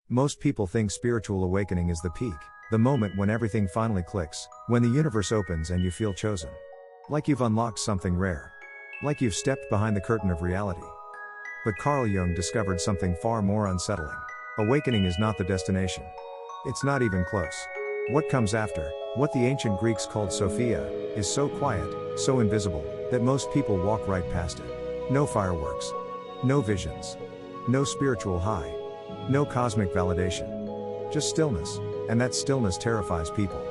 Most people think spiritual awakening is the peak, the moment when everything finally clicks, when the universe opens and you feel chosen. Like you've unlocked something rare. Like you've stepped behind the curtain of reality. But Carl Jung discovered something far more unsettling. Awakening is not the destination. It's not even close. What comes after, what the ancient Greeks called Sophia, is so quiet, so invisible, that most people walk right past it. No fireworks. No visions. No spiritual high. No cosmic validation. Just stillness, and that stillness terrifies people.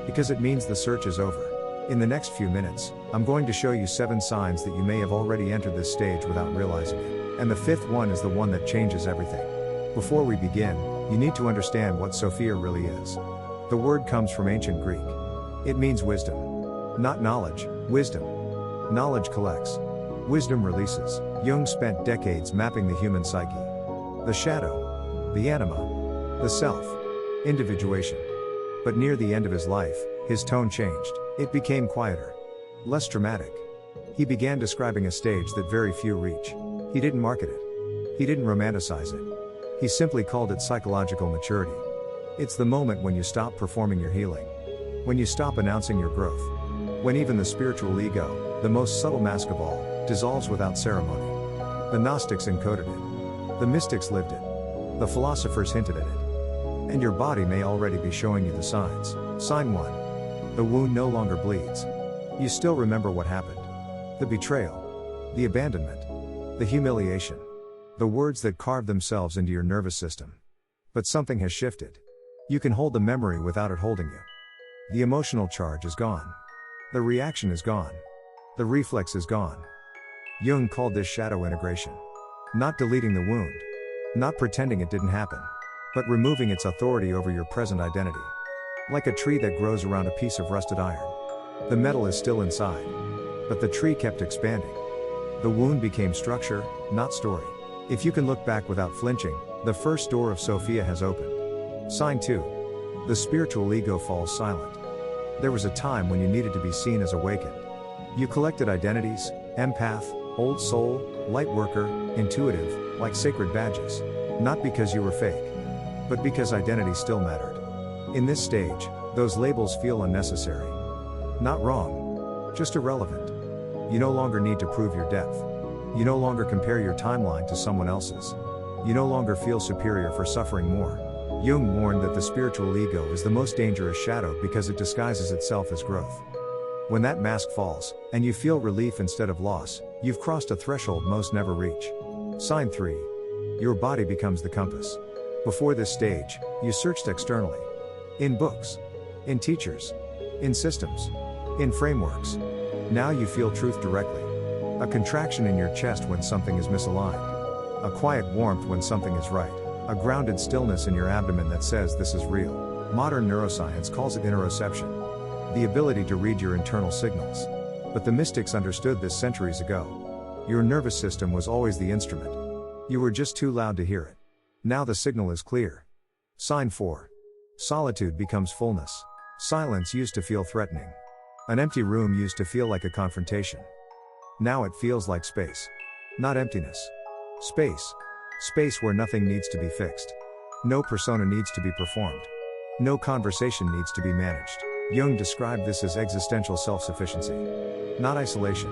Because it means the search is over. In the next few minutes, I'm going to show you 7 signs that you may have already entered this stage without realizing it. And the 5th one is the one that changes everything. Before we begin, you need to understand what Sophia really is. The word comes from ancient Greek. It means wisdom. Not knowledge, wisdom. Knowledge collects. Wisdom releases. Jung spent decades mapping the human psyche. The shadow. The anima. The self. Individuation. But near the end of his life, his tone changed. It became quieter. Less dramatic. He began describing a stage that very few reach. He didn't market it. He didn't romanticize it. He simply called it psychological maturity. It's the moment when you stop performing your healing. When you stop announcing your growth. When even the spiritual ego, the most subtle mask of all, dissolves without ceremony. The Gnostics encoded it. The mystics lived it. The philosophers hinted at it. And your body may already be showing you the signs. Sign 1. The wound no longer bleeds. You still remember what happened. The betrayal. The abandonment. The humiliation. The words that carved themselves into your nervous system. But something has shifted. You can hold the memory without it holding you. The emotional charge is gone. The reaction is gone. The reflex is gone. Jung called this shadow integration. Not deleting the wound. Not pretending it didn't happen. But removing its authority over your present identity. Like a tree that grows around a piece of rusted iron. The metal is still inside. But the tree kept expanding. The wound became structure, not story. If you can look back without flinching, the first door of Sophia has opened. Sign 2. The spiritual ego falls silent. There was a time when you needed to be seen as awakened. You collected identities, empath, old soul, light worker, intuitive, like sacred badges. Not because you were fake. But because identity still mattered. In this stage, those labels feel unnecessary. Not wrong. Just irrelevant. You no longer need to prove your depth. You no longer compare your timeline to someone else's. You no longer feel superior for suffering more. Jung warned that the spiritual ego is the most dangerous shadow because it disguises itself as growth. When that mask falls, and you feel relief instead of loss, you've crossed a threshold most never reach. Sign 3. Your body becomes the compass. Before this stage, you searched externally. In books. In teachers. In systems. In frameworks. Now you feel truth directly. A contraction in your chest when something is misaligned. A quiet warmth when something is right. A grounded stillness in your abdomen that says this is real. Modern neuroscience calls it interoception. The ability to read your internal signals. But the mystics understood this centuries ago. Your nervous system was always the instrument. You were just too loud to hear it. Now the signal is clear. Sign 4. Solitude becomes fullness. Silence used to feel threatening. An empty room used to feel like a confrontation. Now it feels like space. Not emptiness. Space. Space where nothing needs to be fixed. No persona needs to be performed. No conversation needs to be managed. Jung described this as existential self-sufficiency. Not isolation.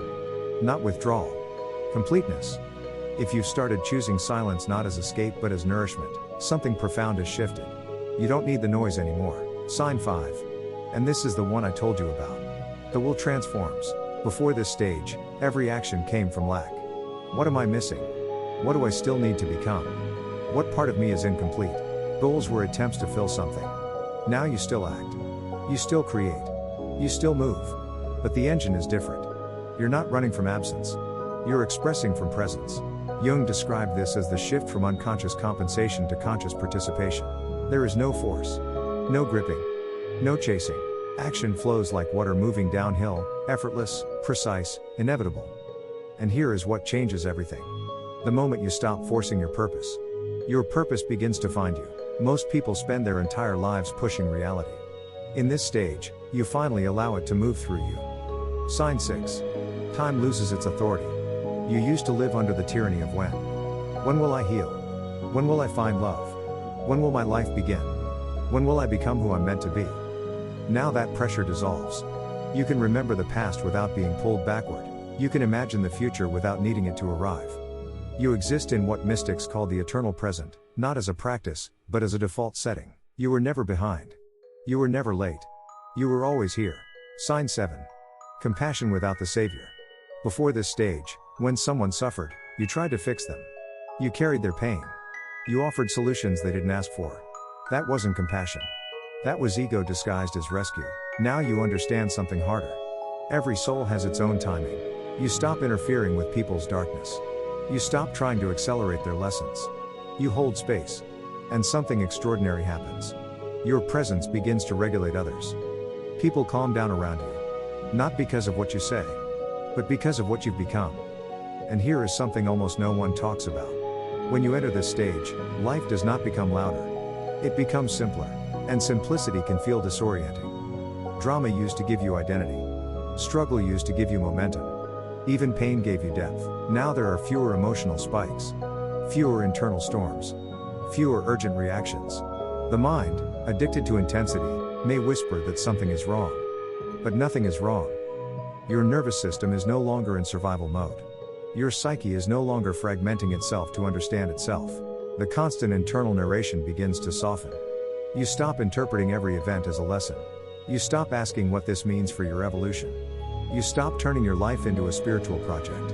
Not withdrawal. Completeness. If you've started choosing silence not as escape but as nourishment, something profound has shifted. You don't need the noise anymore. Sign 5. And this is the one I told you about. The will transforms. Before this stage, every action came from lack. What am I missing? What do I still need to become? What part of me is incomplete? Goals were attempts to fill something. Now you still act. You still create. You still move. But the engine is different. You're not running from absence. You're expressing from presence. Jung described this as the shift from unconscious compensation to conscious participation. There is no force. No gripping. No chasing. Action flows like water moving downhill, effortless, precise, inevitable. And here is what changes everything. The moment you stop forcing your purpose. Your purpose begins to find you. Most people spend their entire lives pushing reality. In this stage, you finally allow it to move through you. Sign 6. Time loses its authority. You used to live under the tyranny of when. When will I heal? When will I find love? When will my life begin? When will I become who I'm meant to be? Now that pressure dissolves. You can remember the past without being pulled backward. You can imagine the future without needing it to arrive. You exist in what mystics call the eternal present, not as a practice, but as a default setting. You were never behind. You were never late. You were always here. Sign 7. Compassion without the Savior. Before this stage, when someone suffered, you tried to fix them. You carried their pain. You offered solutions they didn't ask for. That wasn't compassion. That was ego disguised as rescue. Now you understand something harder. Every soul has its own timing. You stop interfering with people's darkness. You stop trying to accelerate their lessons. You hold space. And something extraordinary happens. Your presence begins to regulate others. People calm down around you. Not because of what you say, but because of what you've become. And here is something almost no one talks about. When you enter this stage, life does not become louder. It becomes simpler. And simplicity can feel disorienting. Drama used to give you identity. Struggle used to give you momentum. Even pain gave you depth. Now there are fewer emotional spikes. Fewer internal storms. Fewer urgent reactions. The mind, addicted to intensity, may whisper that something is wrong. But nothing is wrong. Your nervous system is no longer in survival mode. Your psyche is no longer fragmenting itself to understand itself. The constant internal narration begins to soften. You stop interpreting every event as a lesson. You stop asking what this means for your evolution. You stop turning your life into a spiritual project.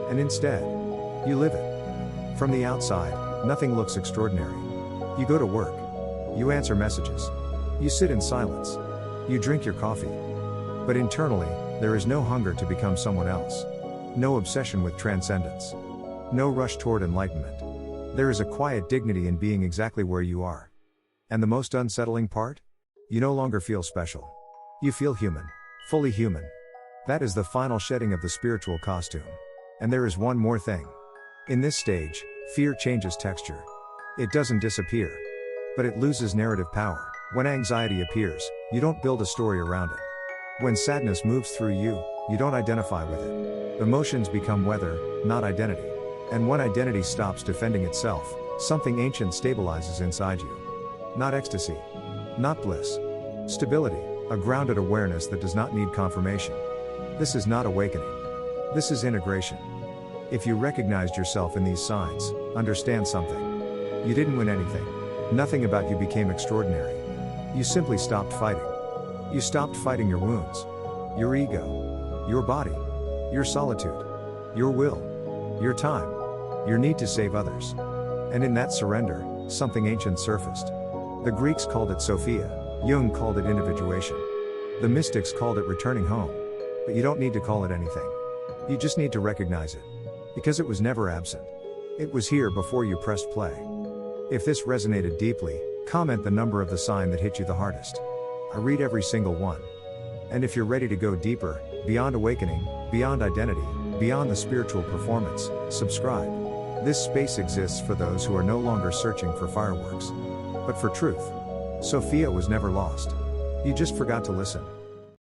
And instead, you live it. From the outside, nothing looks extraordinary. You go to work. You answer messages. You sit in silence. You drink your coffee. But internally, there is no hunger to become someone else. No obsession with transcendence. No rush toward enlightenment. There is a quiet dignity in being exactly where you are. And the most unsettling part? You no longer feel special. You feel human. Fully human. That is the final shedding of the spiritual costume. And there is one more thing. In this stage, fear changes texture. It doesn't disappear. But it loses narrative power. When anxiety appears, you don't build a story around it. When sadness moves through you, you don't identify with it. Emotions become weather, not identity. And when identity stops defending itself, something ancient stabilizes inside you. Not ecstasy. Not bliss. Stability, a grounded awareness that does not need confirmation. This is not awakening. This is integration. If you recognized yourself in these signs, understand something. You didn't win anything. Nothing about you became extraordinary. You simply stopped fighting. You stopped fighting your wounds. Your ego. Your body. Your solitude. Your will. Your time. Your need to save others. And in that surrender, something ancient surfaced. The Greeks called it Sophia. Jung called it individuation. The mystics called it returning home. But you don't need to call it anything. You just need to recognize it. Because it was never absent. It was here before you pressed play. If this resonated deeply, comment the number of the sign that hit you the hardest. I read every single one. And if you're ready to go deeper, beyond awakening, beyond identity, beyond the spiritual performance, subscribe. This space exists for those who are no longer searching for fireworks, but for truth. Sophia was never lost. You just forgot to listen.